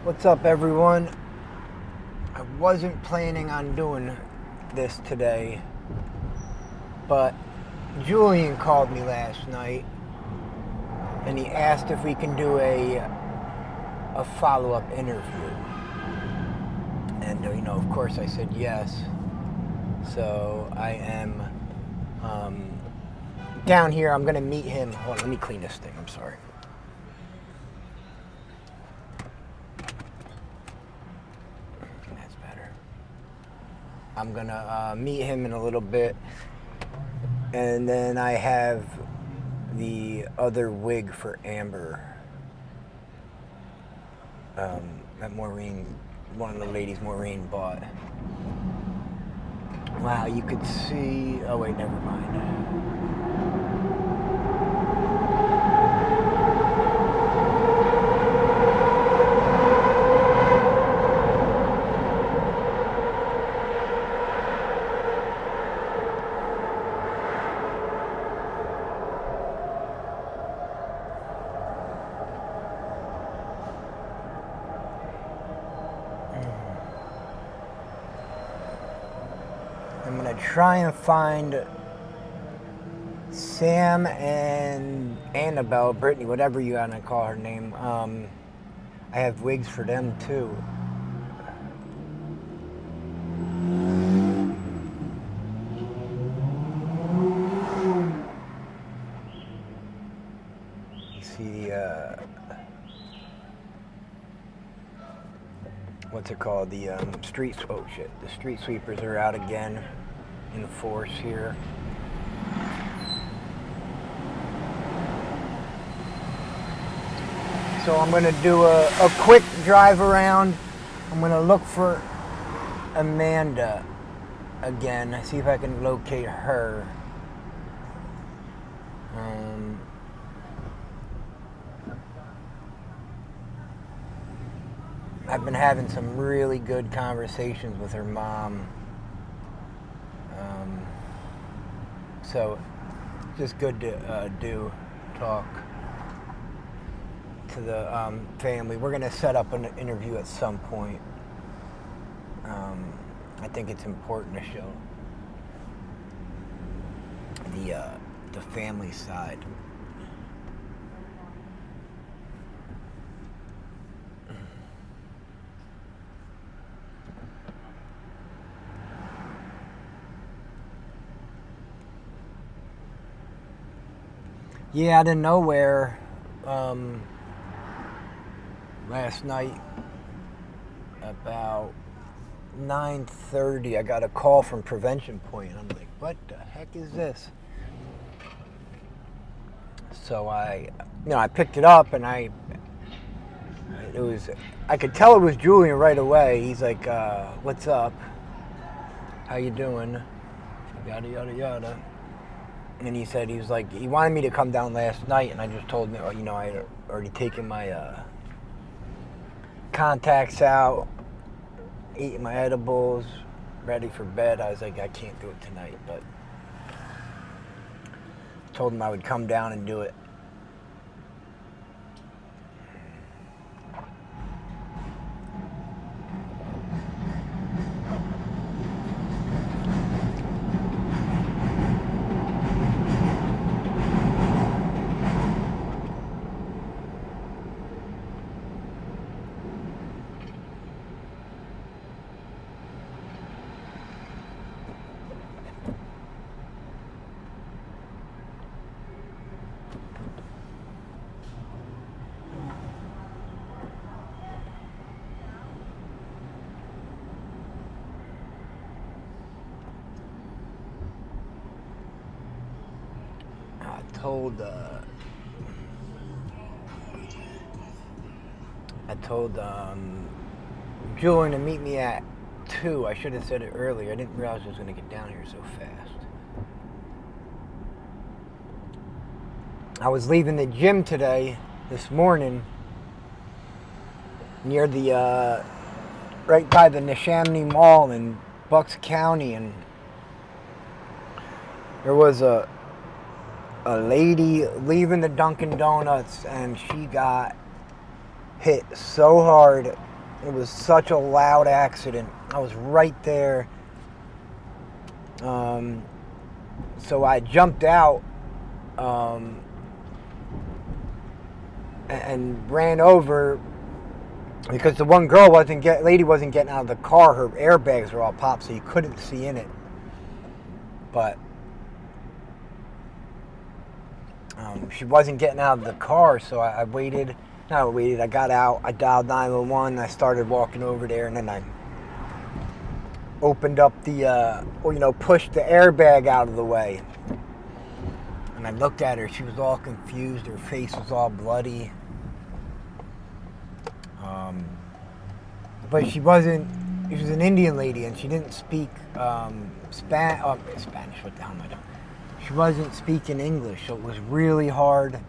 What's up, everyone? I wasn't planning on doing this today, but Julian called me last night and he asked if we can do a follow-up interview. And, of course I said yes. So I am down here. I'm going to meet him. Hold on, let me clean this thing. I'm sorry. That's better. I'm going to meet him in a little bit. And then I have the other wig for Amber. That Maureen, one of the ladies Maureen bought. Wow, you could see. Oh, wait, never mind. I'm going to try and find Sam and Annabelle, Brittany, whatever you want to call her name. I have wigs for them too. You see the, what's it called? The oh shit, the street sweepers are out again in force here. So I'm going to do a quick drive around. I'm going to look for Amanda again, see if I can locate her. I've been having some really good conversations with her mom. So just good to talk to the family. We're going to set up an interview at some point. I think it's important to show the family side. Yeah, out of nowhere, last night about 9:30, I got a call from Prevention Point. I'm like, what the heck is this? So I picked it up and I could tell it was Julian right away. He's like, what's up? How you doing? Yada, yada, yada. And he said he wanted me to come down last night, and I just told him, I had already taken my contacts out, eating my edibles, ready for bed. I was like, I can't do it tonight, but told him I would come down and do it. I told Julian to meet me at 2. I should have said it earlier. I didn't realize I was going to get down here so fast. I was leaving the gym this morning, near the, right by the Neshaminy Mall in Bucks County, and there was a lady leaving the Dunkin' Donuts, and she got hit so hard It was such a loud accident. I was right there. So I jumped out and ran over because the one girl lady wasn't getting out of the car. Her airbags were all popped, so you couldn't see in it. But she wasn't getting out of the car, so I waited. I got out. I dialed 911. I started walking over there, and then I opened up pushed the airbag out of the way. And I looked at her. She was all confused. Her face was all bloody. But she was an Indian lady, and she didn't speak Spanish. What the hell am I doing? She wasn't speaking English, so it was really hard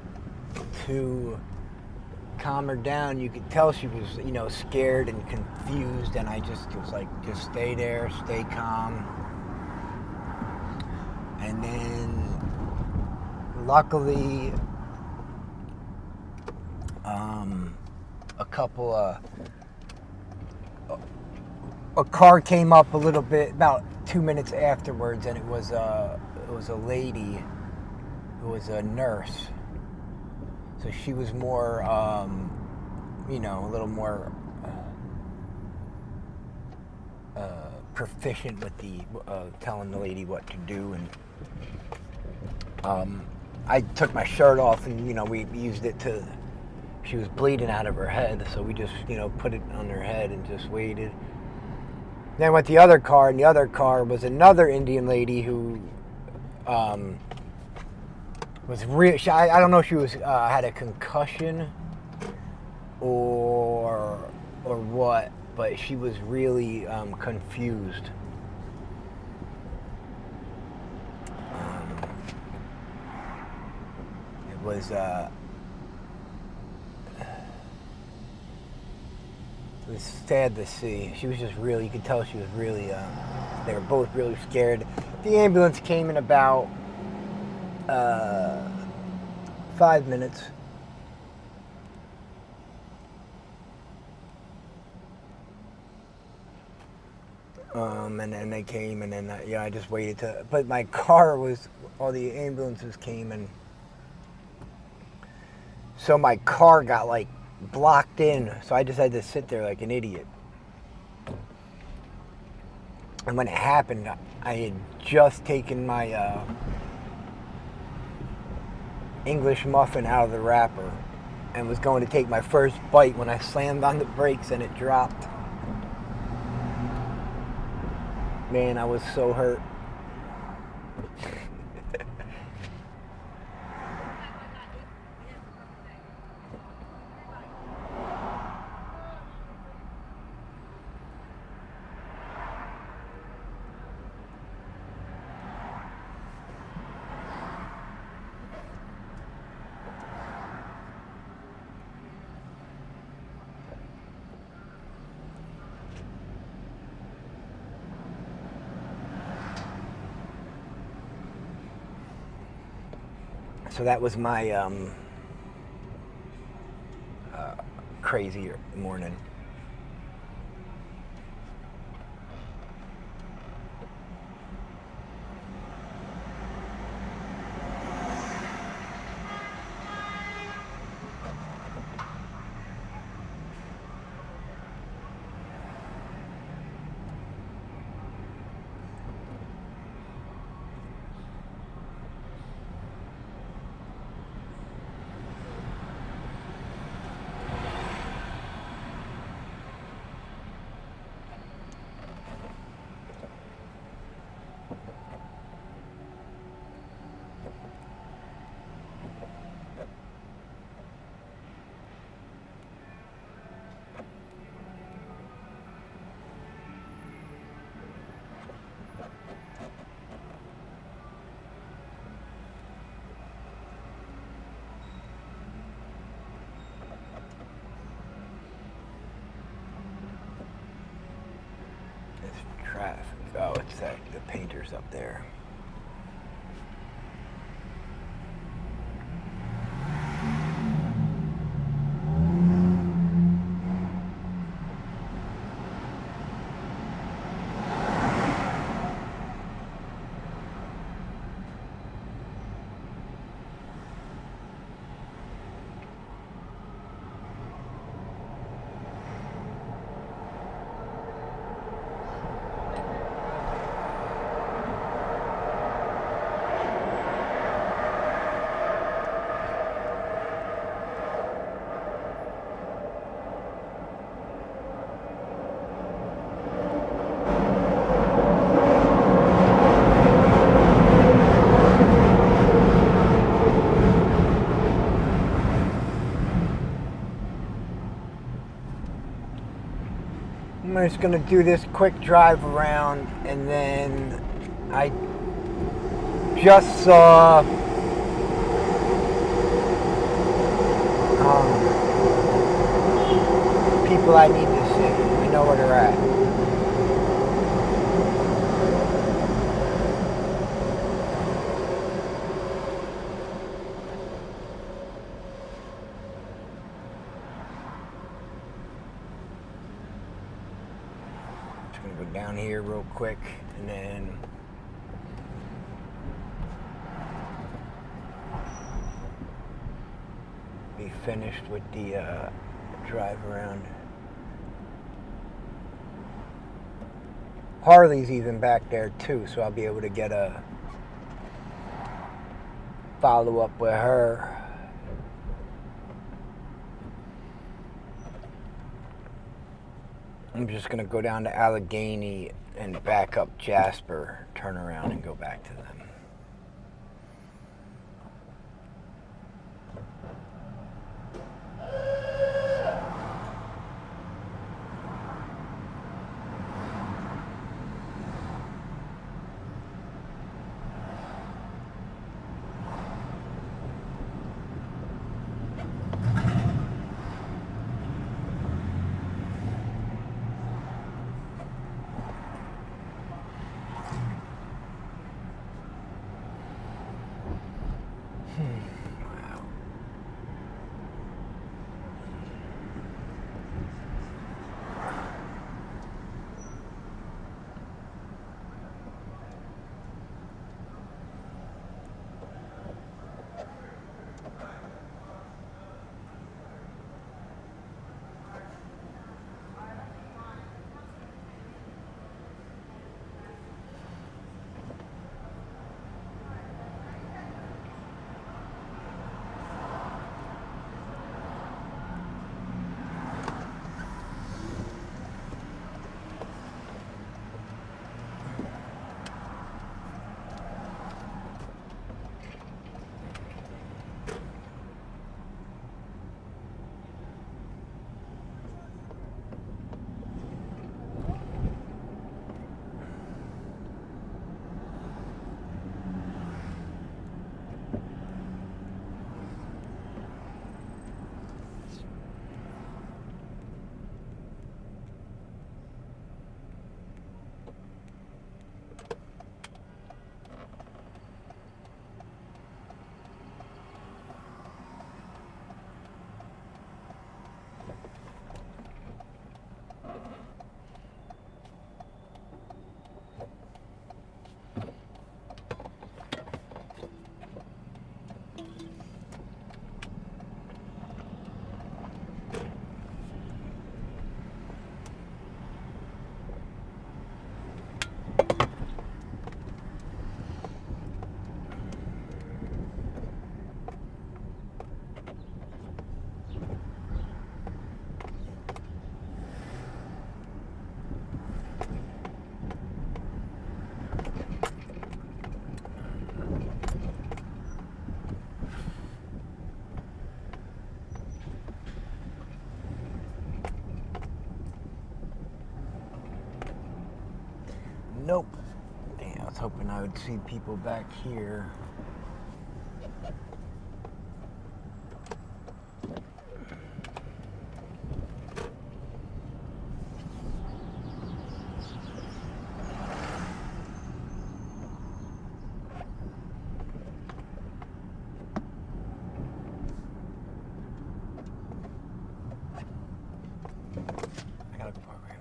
to calm her down. You could tell she was, scared and confused, and I just was like, just stay there, stay calm. And then, luckily, a car came up a little bit, about 2 minutes afterwards, and it was a lady who was a nurse. So she was more, a little more proficient with the telling the lady what to do. And I took my shirt off, and we used it to. She was bleeding out of her head, so we just put it on her head and just waited. Then I went to the other car, and the other car was another Indian lady who was real. I don't know if she was had a concussion or what, but she was really confused. It was it was sad to see. She was just really, you could tell she was really, they were both really scared. The ambulance came in about 5 minutes. And then they came, and then, I just waited but my car all the ambulances came, and so my car got, blocked in, so I just had to sit there like an idiot. And when it happened, I had just taken my English muffin out of the wrapper and was going to take my first bite when I slammed on the brakes and it dropped. Man, I was so hurt. So that was my crazy morning. Traffic. Oh, it's the painters up there. just gonna do this quick drive around, and then I just saw people I need to see. I know where they're at. Just gonna go down here real quick, and then be finished with the drive around. Harley's even back there too, so I'll be able to get a follow up with her. I'm just gonna go down to Allegheny and back up Jasper, turn around and go back to them. Wow. Nope. Damn, I was hoping I would see people back here. I gotta go program.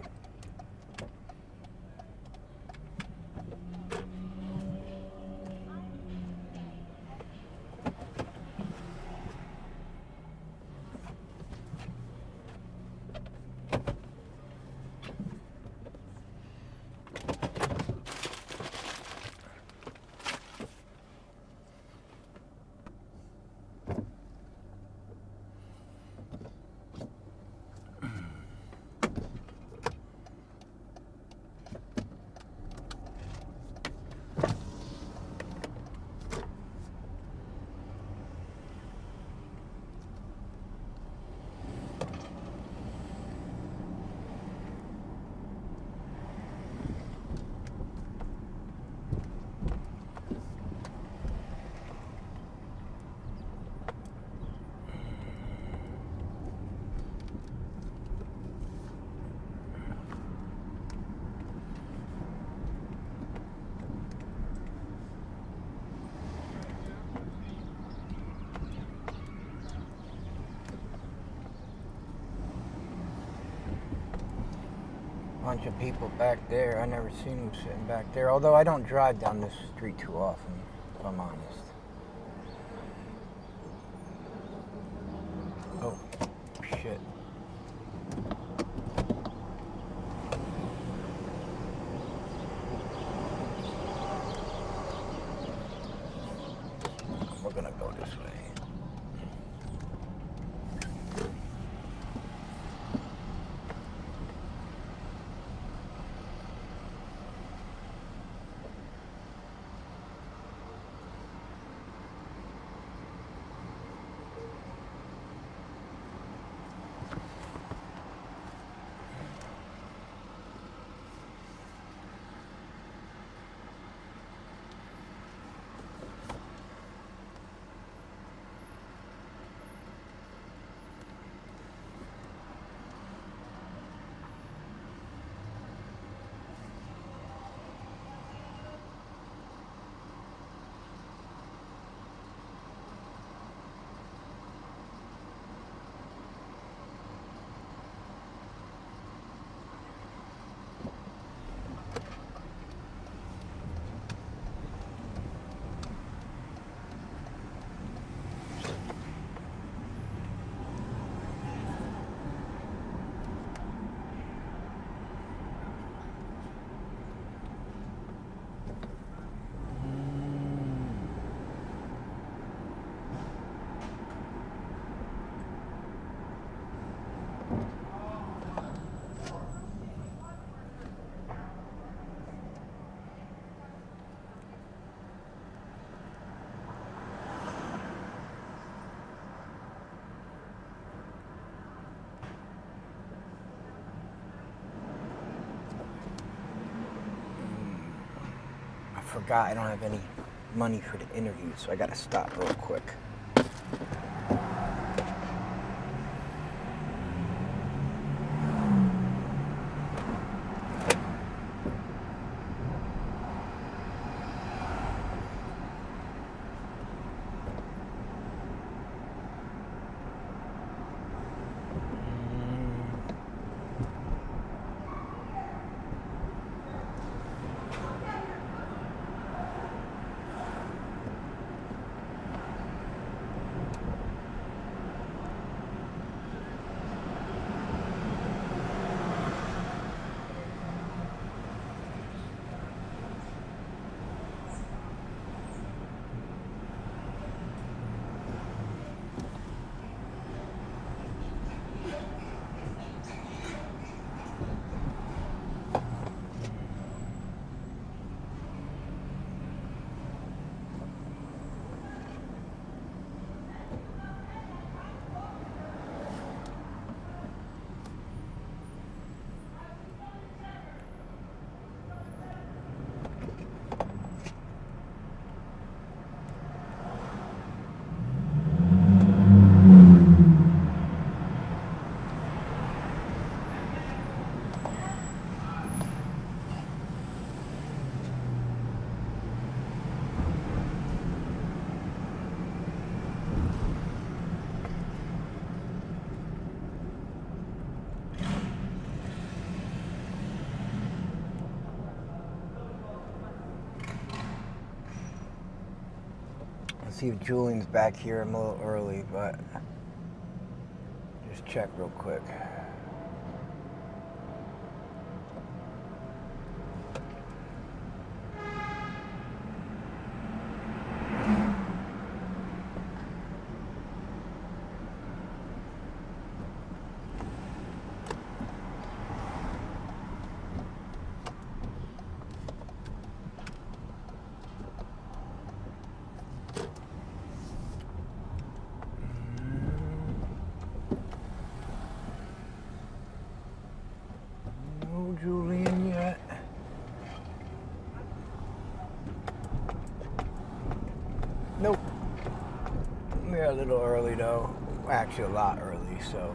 bunch of people back there. I never seen them sitting back there, although I don't drive down this street too often, if I'm honest. Oh, shit. We're gonna go this way. I forgot I don't have any money for the interview, so I gotta stop real quick. See if Julian's back here. I'm a little early, but just check real quick. Julian yet? Nope. We're a little early though. Actually a lot early, so.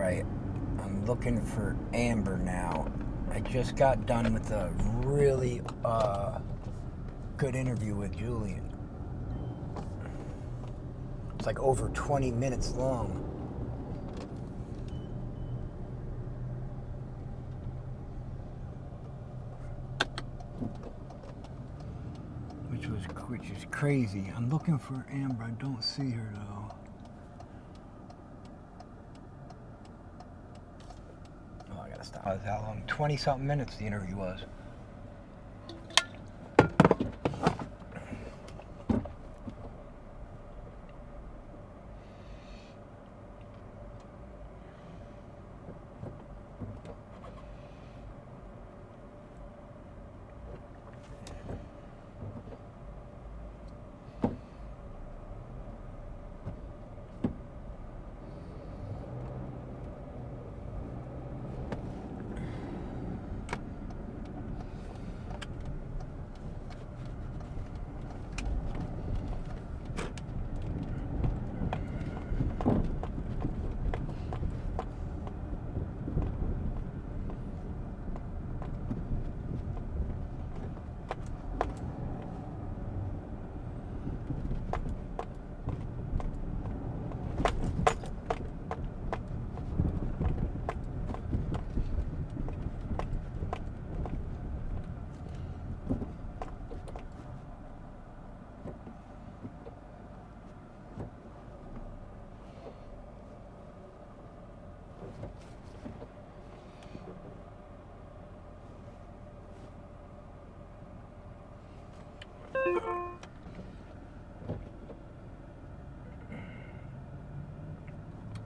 Alright, I'm looking for Amber now. I just got done with a really good interview with Julian. It's like over 20 minutes long. Which is crazy. I'm looking for Amber. I don't see her though. Oh, I gotta stop. How long? 20 something minutes the interview was.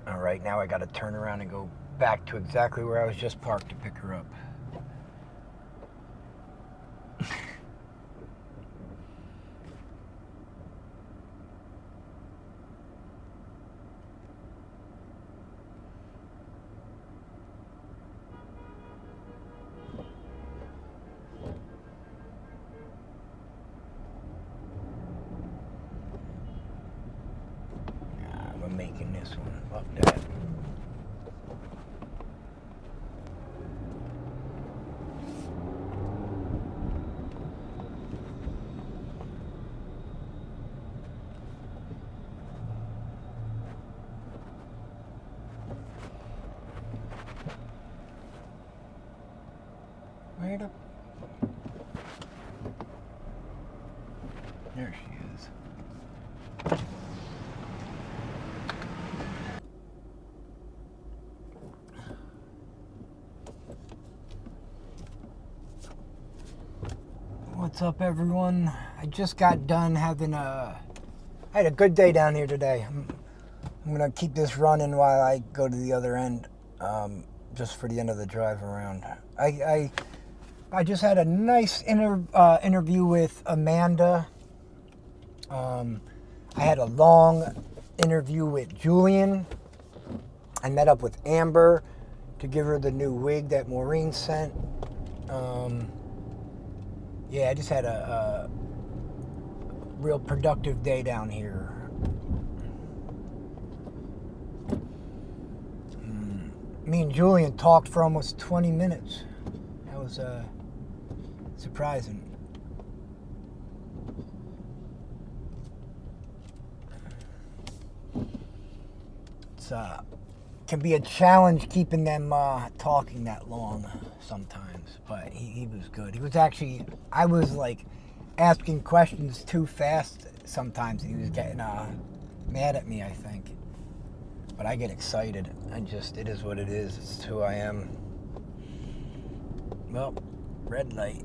All right, now I got to turn around and go back to exactly where I was just parked to pick her up. I'm making this one. Fuck that. Where the... There she is. What's up, everyone? I just got done having I had a good day down here today. I'm gonna keep this running while I go to the other end, just for the end of the drive around. I just had a nice interview with Amanda. I had a long interview with Julian. I met up with Amber to give her the new wig that Maureen sent. Yeah, I just had a real productive day down here. Me and Julian talked for almost 20 minutes. That was surprising. It's can be a challenge keeping them talking that long sometimes, but he was good. He was actually, I was like asking questions too fast sometimes. He was getting mad at me, I think. But I get excited. It is what it is. It's who I am. Well, red light.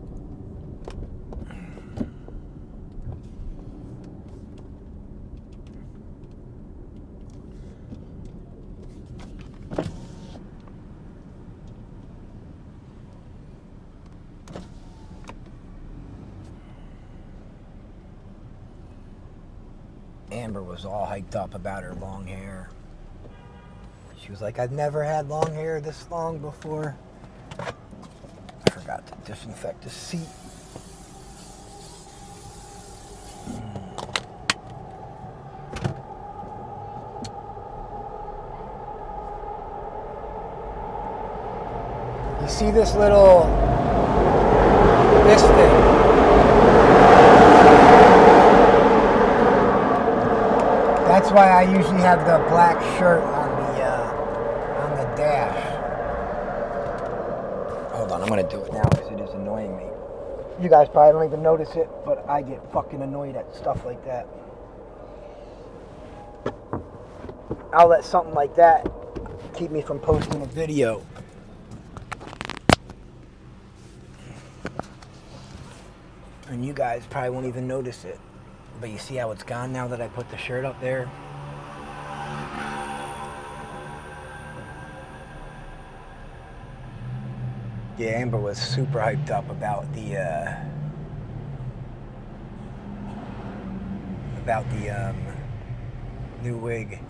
Amber was all hyped up about her long hair. She was like, I've never had long hair this long before. I forgot to disinfect the seat. See this little, this thing. That's why I usually have the black shirt on the dash. Hold on, I'm gonna do it now because it is annoying me. You guys probably don't even notice it, but I get fucking annoyed at stuff like that. I'll let something like that keep me from posting a video. And you guys probably won't even notice it. But you see how it's gone now that I put the shirt up there? Yeah, Amber was super hyped up about the new wig.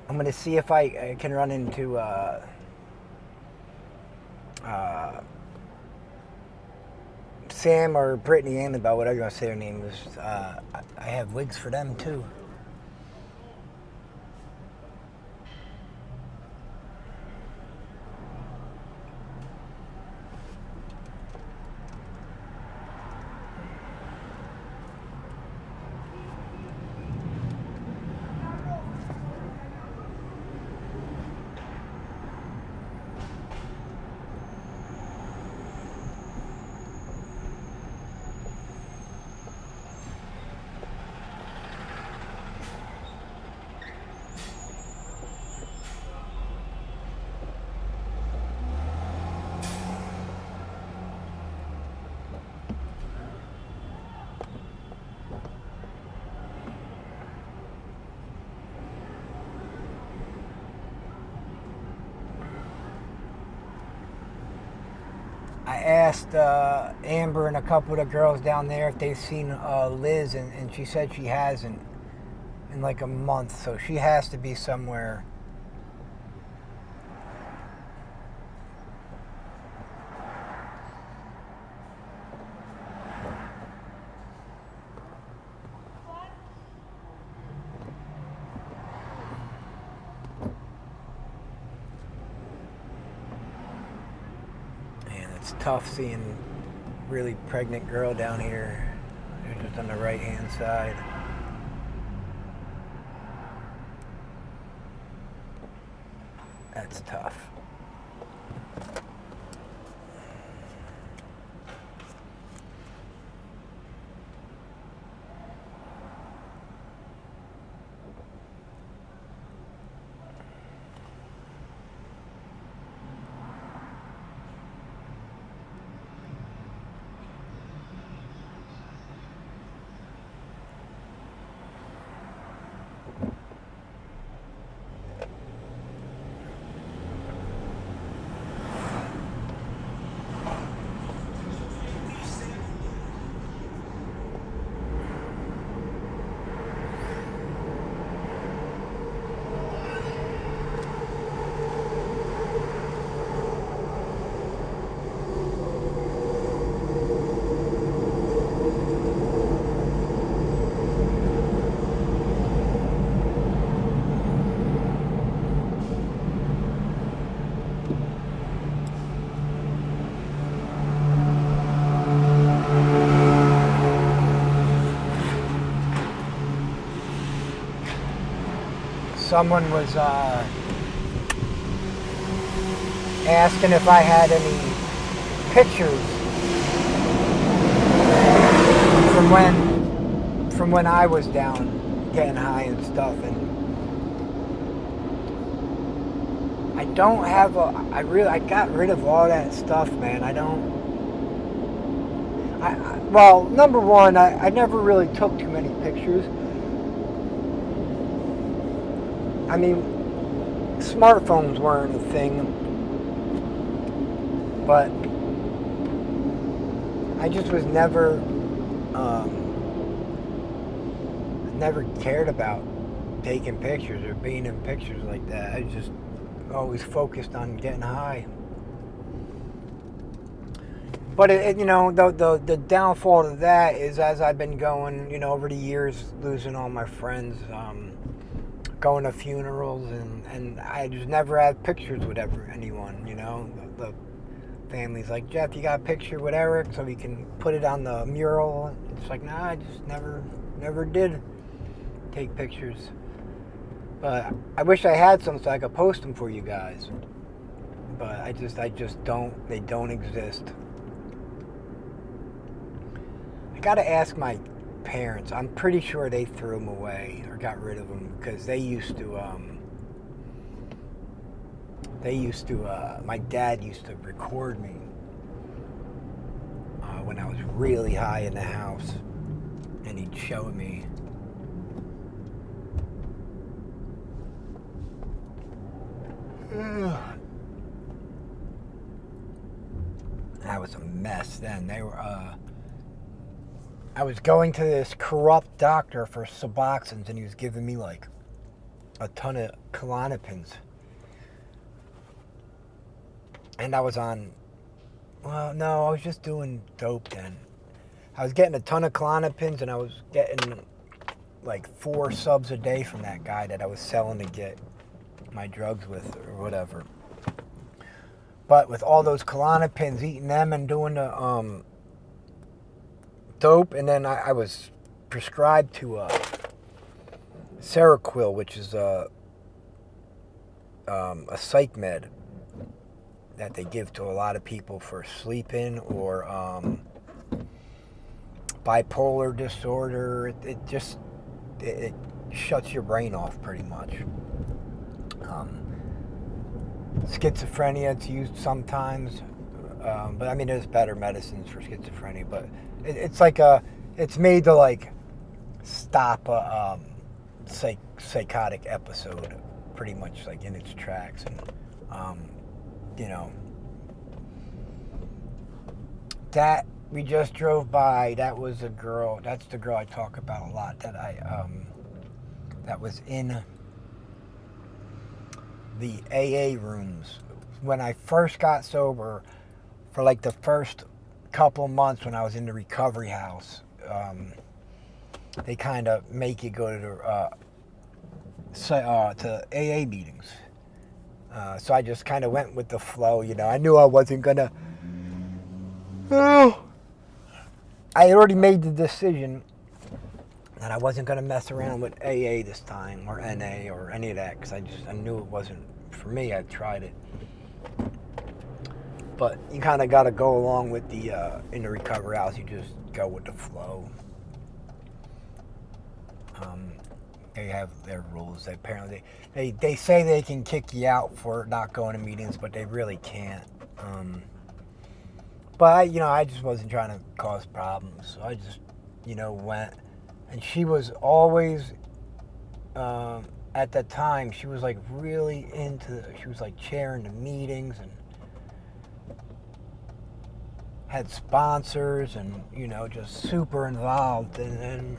I'm going to see if I can run into Sam or Brittany Annabelle, whatever you want to say her name is. I have wigs for them too. I asked Amber and a couple of the girls down there if they've seen Liz, and she said she hasn't in like a month, so she has to be somewhere. It's tough seeing really pregnant girl down here. They're just on the right hand side. That's tough. someone was asking if I had any pictures from when I was down getting high and stuff, and I don't have I got rid of all that stuff, man. Well, number one, I never really took too many pictures. I mean, smartphones weren't a thing, but I just was never cared about taking pictures or being in pictures like that. I just always focused on getting high. But the downfall to that is, as I've been going, over the years, losing all my friends, going to funerals, and I just never had pictures with anyone. The family's like, Jeff, you got a picture with Eric so we can put it on the mural? It's like, nah, I just never did take pictures. But I wish I had some so I could post them for you guys. But I just don't. They don't exist. I gotta ask my parents. I'm pretty sure they threw them away or got rid of them, because they used to. My dad used to record me when I was really high in the house, and he'd show me. That was a mess then. I was going to this corrupt doctor for Suboxones, and he was giving me like a ton of Klonopins. And I was I was just doing dope then. I was getting a ton of Klonopins, and I was getting like 4 subs a day from that guy that I was selling to get my drugs with or whatever. But with all those Klonopins, eating them and doing the dope, and then I was prescribed to Seroquel, which is a psych med that they give to a lot of people for sleeping or bipolar disorder. It shuts your brain off pretty much. Schizophrenia, it's used sometimes, but I mean, there's better medicines for schizophrenia, but it's made to like stop a psychotic episode pretty much like in its tracks. And that we just drove by, that was a girl, that's the girl I talk about a lot, that that was in the AA rooms when I first got sober. For like the first couple months when I was in the recovery house, they kind of make you go to AA meetings. So I just kind of went with the flow. I knew I wasn't gonna. I had already made the decision that I wasn't gonna mess around with AA this time, or NA, or any of that, because I knew it wasn't for me. I tried it. But you kind of got to go along with in the recovery house, you just go with the flow. They have their rules. Apparently, they say they can kick you out for not going to meetings, but they really can't. But I just wasn't trying to cause problems, so I just, went. And she was always, at that time, she was like really she was like chairing the meetings and had sponsors and, just super involved. And then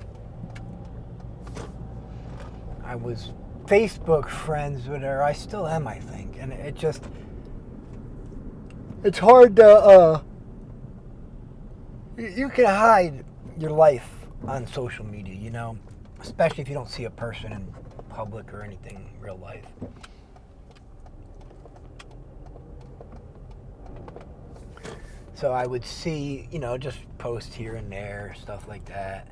I was Facebook friends with her. I still am, I think. And it's hard to, you can hide your life on social media, especially if you don't see a person in public or anything in real life. So I would see, just post here and there, stuff like that.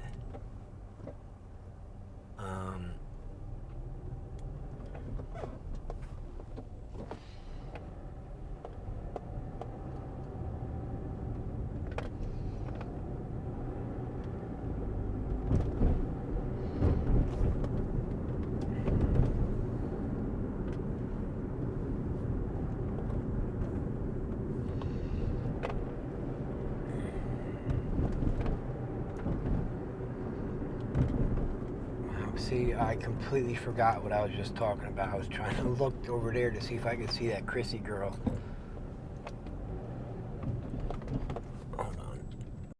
See, I completely forgot what I was just talking about. I was trying to look over there to see if I could see that Chrissy girl.